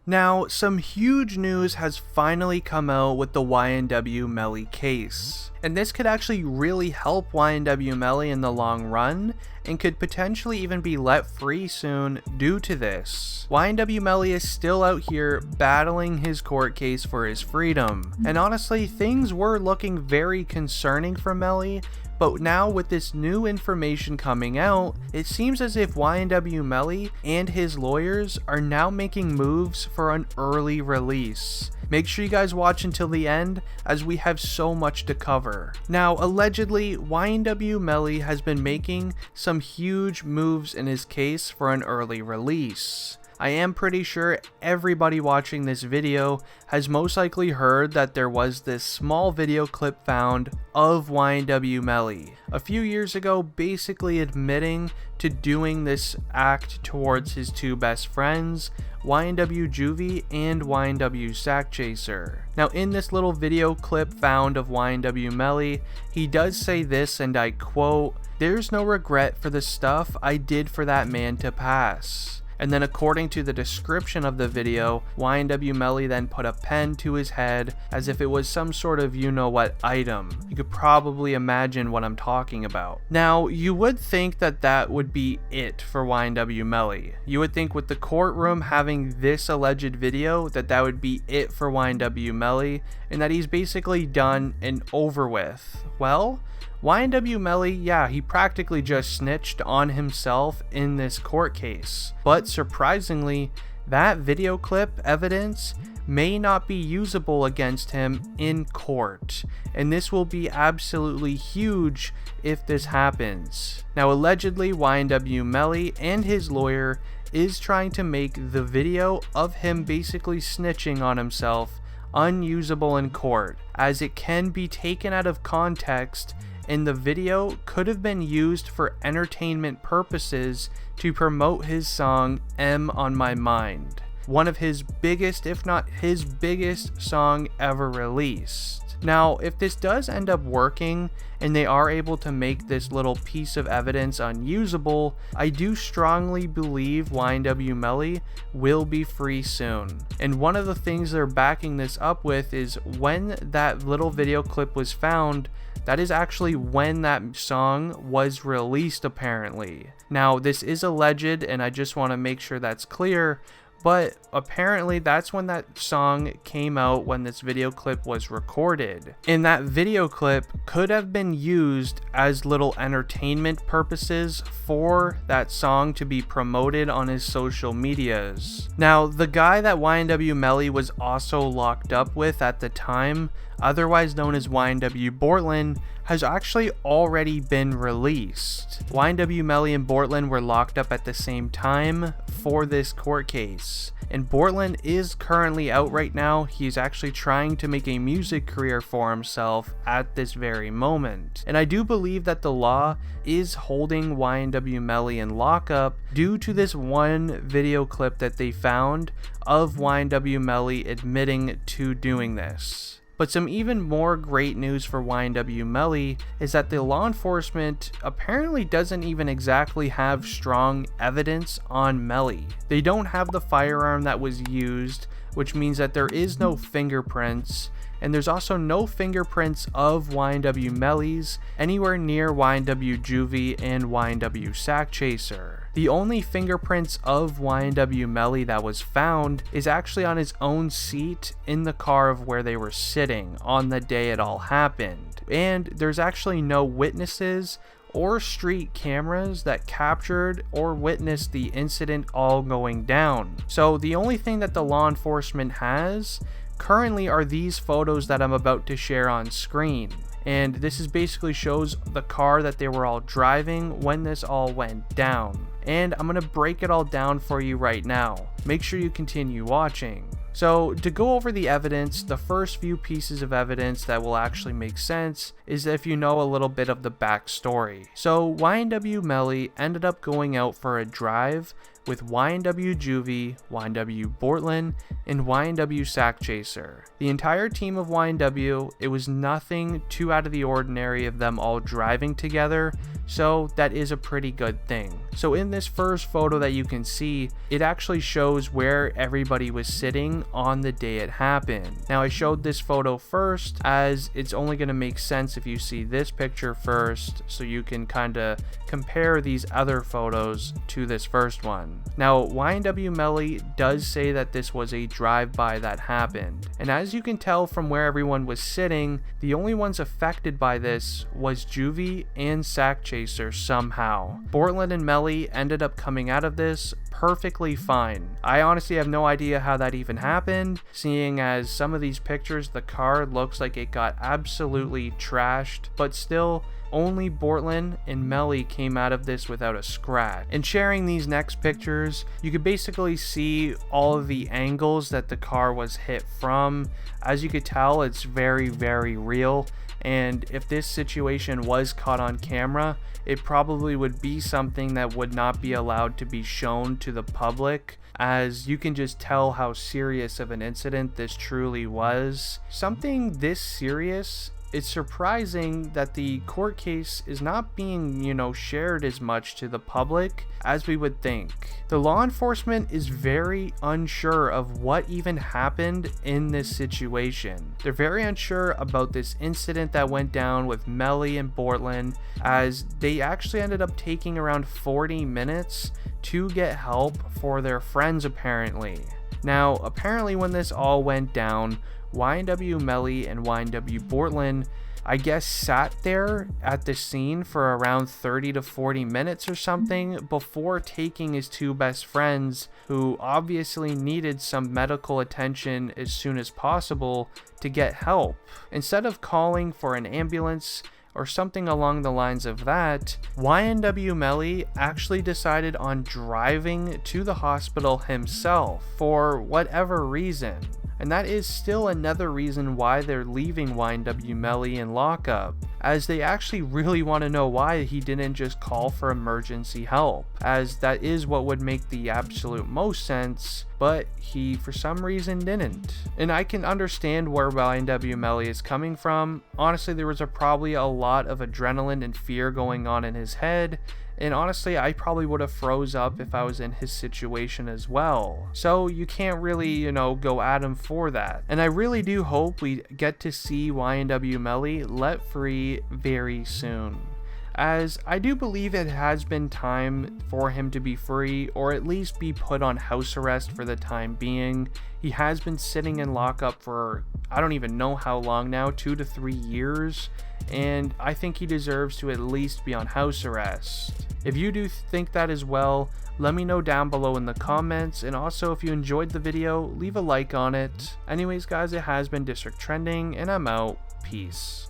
Now, some huge news has finally come out with the YNW Melly case, and this could actually really help YNW Melly in the long run, and could potentially even be let free soon due to this. YNW Melly is still out here battling his court case for his freedom, and honestly, things were looking very concerning for Melly. But now with this new information coming out, it seems as if YNW Melly and his lawyers are now making moves for an early release. Make sure you guys watch until the end, as we have so much to cover. Now, allegedly, YNW Melly has been making some huge moves in his case for an early release. I am pretty sure everybody watching this video has most likely heard that there was this small video clip found of YNW Melly a few years ago, basically admitting to doing this act towards his two best friends, YNW Juvie and YNW Sack Chaser. Now, in this little video clip found of YNW Melly, he does say this, and I quote, "There's no regret for the stuff I did for that man to pass." And then according to the description of the video, YNW Melly then put a pen to his head as if it was some sort of you-know-what item. You could probably imagine what I'm talking about. Now, you would think that that would be it for YNW Melly. You would think with the courtroom having this alleged video that that would be it for YNW Melly, and that he's basically done and over with. Well, YNW Melly, yeah, he practically just snitched on himself in this court case. But surprisingly, that video clip evidence may not be usable against him in court. And this will be absolutely huge if this happens. Now, allegedly, YNW Melly and his lawyer is trying to make the video of him basically snitching on himself unusable in court, as it can be taken out of context, and the video could have been used for entertainment purposes to promote his song M on My Mind, one of his biggest, if not his biggest song ever released. Now, if this does end up working and they are able to make this little piece of evidence unusable, I do strongly believe YNW Melly will be free soon. And one of the things they're backing this up with is when that little video clip was found, that is actually when that song was released, apparently. Now, this is alleged, and I just want to make sure that's clear, but apparently that's when that song came out, when this video clip was recorded. And that video clip could have been used as little entertainment purposes for that song to be promoted on his social medias. Now, the guy that YNW Melly was also locked up with at the time, otherwise known as YNW Bortland, has actually already been released. YNW Melly and Bortland were locked up at the same time for this court case, and Bortland is currently out right now. He's actually trying to make a music career for himself at this very moment, and I do believe that the law is holding YNW Melly in lockup due to this one video clip that they found of YNW Melly admitting to doing this. But some even more great news for YNW Melly is that the law enforcement apparently doesn't even exactly have strong evidence on Melly. They don't have the firearm that was used, which means that there is no fingerprints, and there's also no fingerprints of YNW Melly's anywhere near YNW Juvie and YNW Sack Chaser. The only fingerprints of YNW Melly that was found is actually on his own seat in the car of where they were sitting on the day it all happened. And there's actually no witnesses or street cameras that captured or witnessed the incident all going down. So the only thing that the law enforcement has currently are these photos that I'm about to share on screen. And this is basically shows the car that they were all driving when this all went down. And I'm going to break it all down for you right now. Make sure you continue watching. So to go over the evidence, the first few pieces of evidence that will actually make sense is if you know a little bit of the backstory. So YNW Melly ended up going out for a drive with YNW Juvie, YNW Bortland, and YNW Sack Chaser. The entire team of YNW, it was nothing too out of the ordinary of them all driving together, so that is a pretty good thing. So in this first photo that you can see, it actually shows where everybody was sitting on the day it happened. Now I showed this photo first as it's only going to make sense if you see this picture first, so you can kind of compare these other photos to this first one. Now YNW Melly does say that this was a drive-by that happened, and as you can tell from where everyone was sitting, the only ones affected by this was Juvie and Sack Chaser somehow. Bortland and Melly ended up coming out of this perfectly fine. I honestly have no idea how that even happened, seeing as some of these pictures the car looks like it got absolutely trashed, but still only Bortland and Melly came out of this without a scratch. And sharing these next pictures, you could basically see all of the angles that the car was hit from. As you could tell, it's very, very real. And if this situation was caught on camera, it probably would be something that would not be allowed to be shown to the public, as you can just tell how serious of an incident this truly was. Something this serious, it's surprising that the court case is not being, shared as much to the public as we would think. The law enforcement is very unsure of what even happened in this situation. They're very unsure about this incident that went down with Melly and Bortland, as they actually ended up taking around 40 minutes to get help for their friends apparently. Now, apparently when this all went down, YNW Melly and YNW Bortland, I guess, sat there at the scene for around 30 to 40 minutes or something before taking his two best friends, who obviously needed some medical attention as soon as possible, to get help. Instead of calling for an ambulance or something along the lines of that, YNW Melly actually decided on driving to the hospital himself for whatever reason. And that is still another reason why they're leaving YNW Melly in lockup, as they actually really want to know why he didn't just call for emergency help, as that is what would make the absolute most sense, but he for some reason didn't. And I can understand where YNW Melly is coming from. Honestly, there was probably a lot of adrenaline and fear going on in his head, and honestly, I probably would have froze up if I was in his situation as well. So you can't really, go at him for that. And I really do hope we get to see YNW Melly let free very soon, as I do believe it has been time for him to be free, or at least be put on house arrest for the time being. He has been sitting in lockup for I don't even know how long now, 2 to 3 years, and I think he deserves to at least be on house arrest. If you do think that as well, let me know down below in the comments, and also if you enjoyed the video, leave a like on it. Anyways guys, it has been District Trending, and I'm out. Peace.